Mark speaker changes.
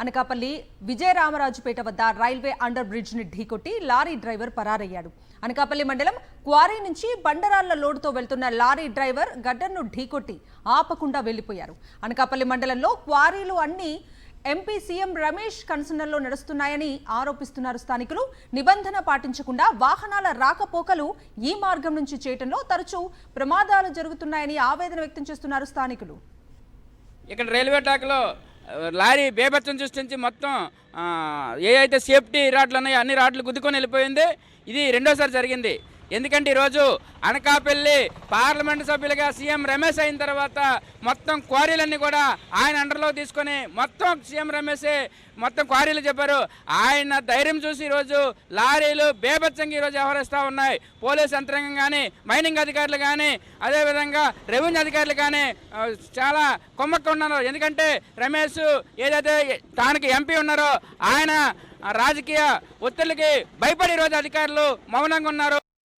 Speaker 1: అనకాపల్లి విజయరామరాజుపేట వద్ద railway under bridge ని ఢీకొట్టి lorry driver పరారయ్యాడు. Anakapalli మండలం క్వారీ నుంచి బండరాళ్ల లోడుతో వెళ్తున్న లారీ డ్రైవర్ గడ్డర్ను ఢీకొట్టి ఆపకుండా వెళ్లిపోయారు. అనకాపల్లి మండలంలో క్వారీలు అన్ని ఎంపీ సీఎం రమేష్ కన్సర్న్లో నడుస్తున్నాయని ఆరోపిస్తున్నారు స్థానికులు. నిబంధన పాటించకుండా వాహనాల రాకపోకలు ఈ మార్గం నుంచి చేయటంలో తరచూ ప్రమాదాలు జరుగుతున్నాయని ఆవేదన వ్యక్తం చేస్తున్నారు స్థానికులు.
Speaker 2: ఇక్కడ రైల్వే ట్రాక్లో లారీ బేభత్సం సృష్టించి మొత్తం ఏ అయితే సేఫ్టీ రాడ్లు ఉన్నాయో అన్ని రాడ్లు గుద్దుకొని వెళ్ళిపోయింది. ఇది రెండోసారి జరిగింది. ఎందుకంటే ఈరోజు అనకాపల్లి పార్లమెంటు సభ్యులుగా సీఎం రమేష్ అయిన తర్వాత మొత్తం క్వారీలన్నీ కూడా ఆయన అండర్లో తీసుకొని మొత్తం సీఎం రమేషే మొత్తం క్వారీలు చెప్పారు. ఆయన ధైర్యం చూసి ఈరోజు లారీలు బేభత్సంగా ఈరోజు వ్యవహరిస్తూ ఉన్నాయి. పోలీస్ యంత్రాంగం కానీ, మైనింగ్ అధికారులు కానీ, అదేవిధంగా రెవెన్యూ అధికారులు కానీ చాలా కొమ్మక్క ఉన్నారు. ఎందుకంటే రమేష్ ఏదైతే తానికి ఎంపీ ఉన్నారో ఆయన రాజకీయ ఒత్తిడికి భయపడి ఈరోజు అధికారులు మౌనంగా ఉన్నారు.